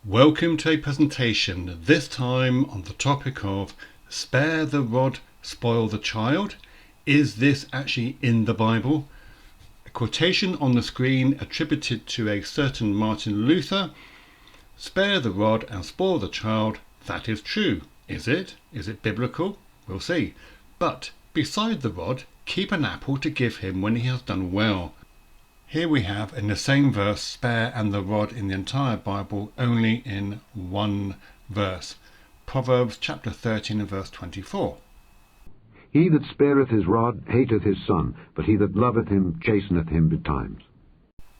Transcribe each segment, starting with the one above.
Welcome to a presentation, this time on the topic of spare the rod, spoil the child. Is this actually in the Bible? A quotation on the screen attributed to a certain Martin Luther. Spare the rod and spoil the child. That is true. Is it? Is it biblical? We'll see. But beside the rod, keep an apple to give him when he has done well. Here we have in the same verse spare and the rod in the entire Bible, only in one verse. Proverbs chapter 13 and verse 24. He that spareth his rod hateth his son, but he that loveth him chasteneth him betimes.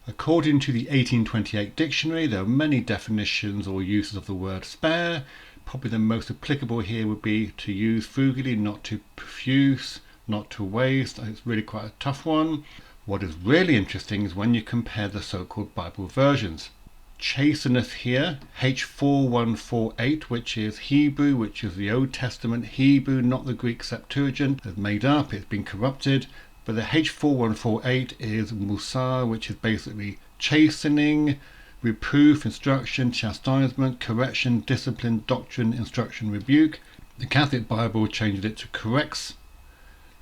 According to the 1828 dictionary, there are many definitions or uses of the word spare. Probably the most applicable here would be to use frugally, not to profuse, not to waste. It's really quite a tough one. What is really interesting is when you compare the so-called Bible versions. Chasteneth here, H4148, which is Hebrew, which is the Old Testament Hebrew, not the Greek Septuagint. It's made up, it's been corrupted. But the H4148 is Musar, which is basically chastening, reproof, instruction, chastisement, correction, discipline, doctrine, instruction, rebuke. The Catholic Bible changed it to corrects.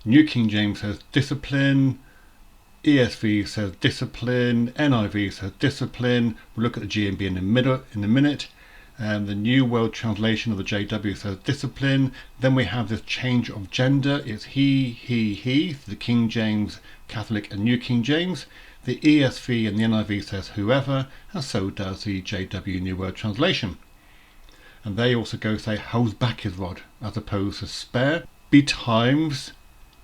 New King James says discipline. ESV says discipline, NIV says discipline. We'll look at the GMB in a minute. The New World Translation of the JW says discipline. Then we have this change of gender. It's he, the King James Catholic and New King James. The ESV and the NIV says whoever, and so does the JW New World Translation. And they also go say holds back his rod, as opposed to spare. Betimes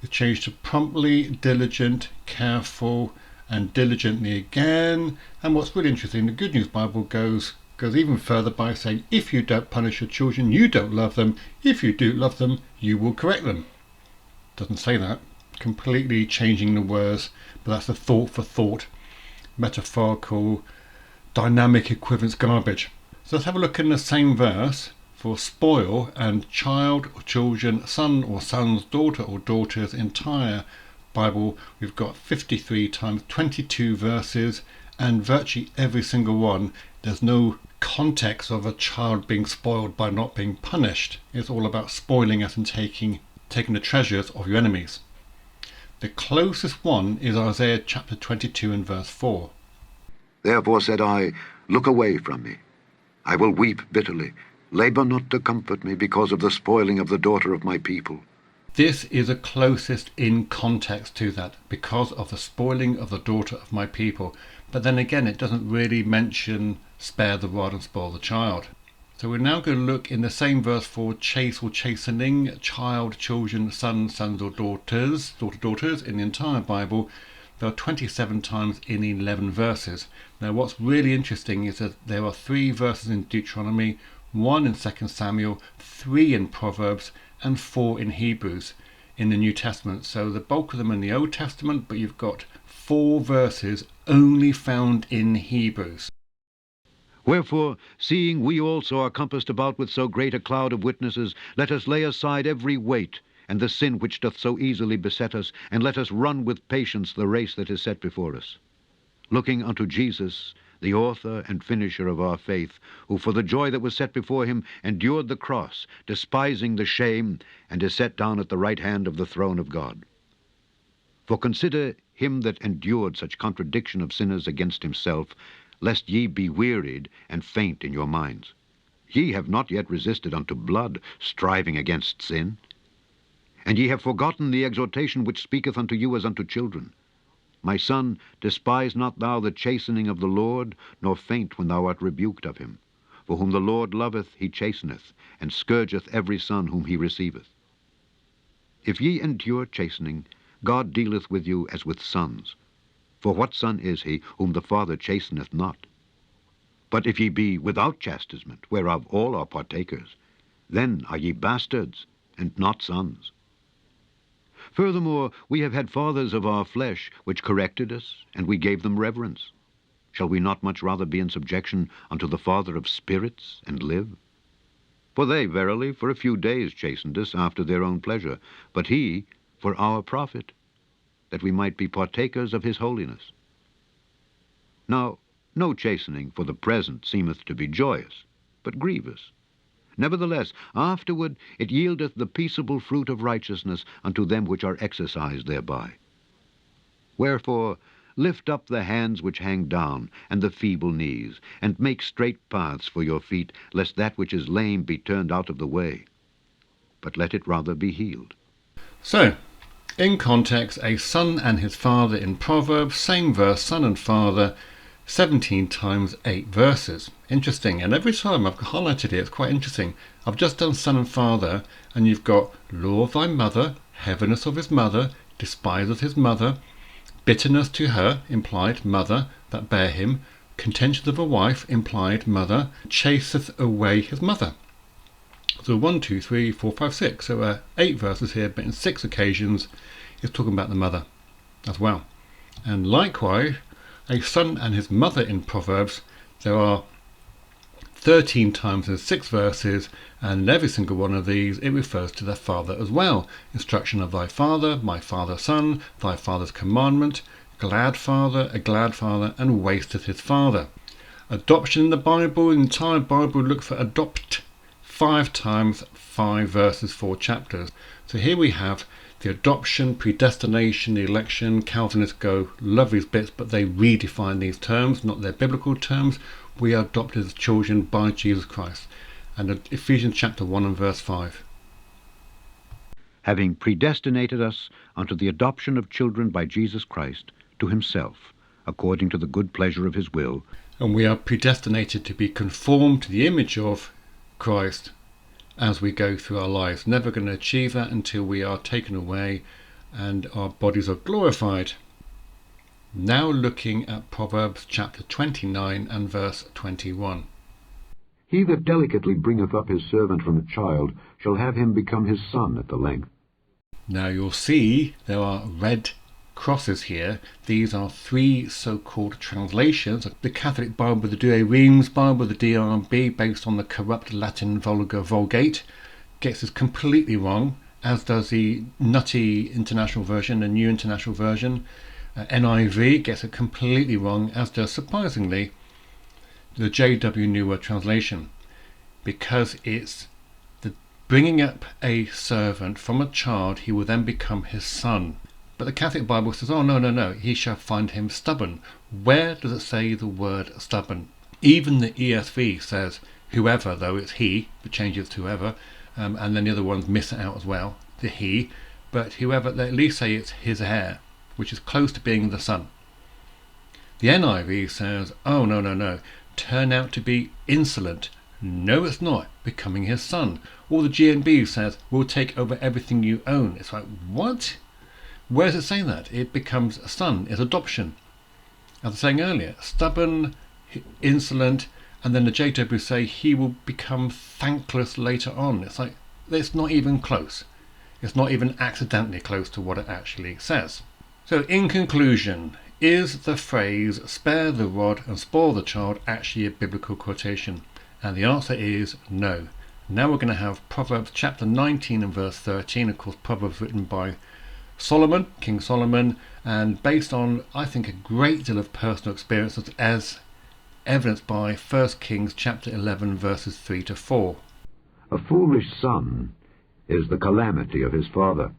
is changed to promptly, diligent, careful, and diligently again. And what's really interesting, the Good News Bible goes even further by saying, if you don't punish your children, you don't love them. If you do love them, you will correct them. Doesn't say that. Completely changing the words, but that's the thought for thought, metaphorical, dynamic equivalence garbage. So let's have a look in the same verse for spoil and child or children, son or sons, daughter or daughters. Entire Bible, we've got 53 times 22 verses, and virtually every single one, there's no context of a child being spoiled by not being punished. It's all about spoiling us and taking the treasures of your enemies. The closest one is Isaiah chapter 22 and verse 4. Therefore said I, Look away from me. I will weep bitterly. Labor not to comfort me because of the spoiling of the daughter of my people. This is the closest in context to that, because of the spoiling of the daughter of my people. But then again, it doesn't really mention spare the rod and spoil the child. So we're now going to look in the same verse for chase or chastening, child, children, sons or daughters, daughters in the entire Bible. There are 27 times in 11 verses. Now what's really interesting is that there are 3 verses in Deuteronomy, 1 in 2 Samuel, 3 in Proverbs, and 4 in Hebrews in the New Testament. So the bulk of them in the Old Testament, but you've got 4 verses only found in Hebrews. Wherefore, seeing we also are compassed about with so great a cloud of witnesses, let us lay aside every weight, and the sin which doth so easily beset us, and let us run with patience the race that is set before us. Looking unto Jesus, the author and finisher of our faith, who for the joy that was set before him endured the cross, despising the shame, and is set down at the right hand of the throne of God. For consider him that endured such contradiction of sinners against himself, lest ye be wearied and faint in your minds. Ye have not yet resisted unto blood, striving against sin. And ye have forgotten the exhortation which speaketh unto you as unto children. My son, despise not thou the chastening of the Lord, nor faint when thou art rebuked of him. For whom the Lord loveth, he chasteneth, and scourgeth every son whom he receiveth. If ye endure chastening, God dealeth with you as with sons. For what son is he whom the Father chasteneth not? But if ye be without chastisement, whereof all are partakers, then are ye bastards, and not sons. Furthermore, we have had fathers of our flesh, which corrected us, and we gave them reverence. Shall we not much rather be in subjection unto the Father of spirits, and live? For they, verily, for a few days chastened us after their own pleasure, but he for our profit, that we might be partakers of his holiness. Now, No chastening for the present seemeth to be joyous, but grievous. Nevertheless, afterward it yieldeth the peaceable fruit of righteousness unto them which are exercised thereby. Wherefore, lift up the hands which hang down, and the feeble knees, and make straight paths for your feet, lest that which is lame be turned out of the way, but let it rather be healed. So, in context, a son and his father in Proverbs, same verse, son and father, 17 times 8 verses. Interesting. And every time I've highlighted it, it's quite interesting. I've just done son and father, and you've got law of thy mother, heaviness of his mother, despiseth his mother, bitterness to her, implied mother, that bare him, contention of a wife, implied mother, chaseth away his mother. So 1, 2, 3, 4, 5, 6. So 8 verses here, but in 6 occasions it's talking about the mother as well. And likewise, a son and his mother in Proverbs, there are 13 times in 6 verses, and in every single one of these it refers to their father as well. Instruction of thy father, my father's son, thy father's commandment, glad father, a glad father, and wasteth his father. Adoption in the Bible, the entire Bible, look for adopt 5 times, 5 verses, 4 chapters. So here we have the adoption, predestination, the election. Calvinists go, love these bits, but they redefine these terms, not their biblical terms. We are adopted as children by Jesus Christ. And Ephesians chapter 1 and verse 5. Having predestinated us unto the adoption of children by Jesus Christ to himself, according to the good pleasure of his will. And we are predestinated to be conformed to the image of Christ as we go through our lives. Never going to achieve that until we are taken away and our bodies are glorified. Now looking at Proverbs chapter 29 and verse 21. He that delicately bringeth up his servant from a child shall have him become his son at the length. Now you'll see there are red crosses here. These are 3 so-called translations. The Catholic Bible, the Douay-Rheims Bible, the DRB, based on the corrupt Latin Vulgate, gets this completely wrong, as does the nutty International Version, the New International Version. NIV gets it completely wrong, as does, surprisingly, the JW New World Translation, because it's the bringing up a servant from a child, he will then become his son. But the Catholic Bible says, oh, no, he shall find him stubborn. Where does it say the word stubborn? Even the ESV says whoever, though it's he, but changes to whoever, and then the other ones miss it out as well, the he, but whoever, they at least say it's his heir, which is close to being the son. The NIV says, oh, no, turn out to be insolent. No, it's not, becoming his son. Or the GNB says, we'll take over everything you own. It's like, what? Where does it say that? It becomes a son. It's adoption. As I was saying earlier, stubborn, insolent, and then the JW say he will become thankless later on. It's like, it's not even close. It's not even accidentally close to what it actually says. So in conclusion, is the phrase spare the rod and spoil the child actually a biblical quotation? And the answer is no. Now we're going to have Proverbs chapter 19 and verse 13. Of course, Proverbs written by Solomon, King Solomon, and based on, I think, a great deal of personal experiences, as evidenced by 1 Kings chapter 11 verses 3 to 4. A foolish son is the calamity of his father,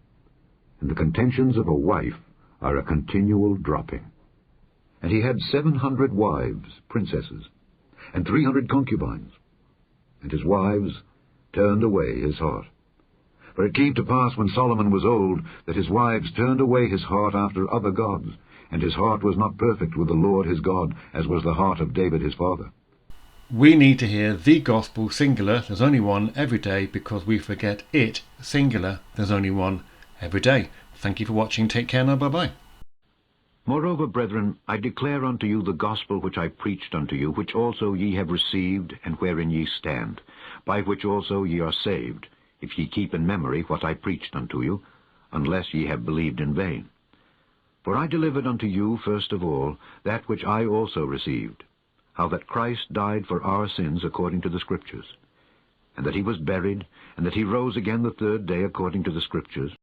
and the contentions of a wife are a continual dropping. And he had 700 wives, princesses, and 300 concubines, and his wives turned away his heart. For it came to pass when Solomon was old, that his wives turned away his heart after other gods, and his heart was not perfect with the Lord his God, as was the heart of David his father. We need to hear the gospel, singular, there's only one, every day, because we forget it, singular, there's only one, every day. Thank you for watching. Take care now. Bye-bye. Moreover, brethren, I declare unto you the gospel which I preached unto you, which also ye have received, and wherein ye stand, by which also ye are saved, if ye keep in memory what I preached unto you, unless ye have believed in vain. For I delivered unto you, first of all, that which I also received, how that Christ died for our sins according to the Scriptures, and that he was buried, and that he rose again the third day according to the Scriptures,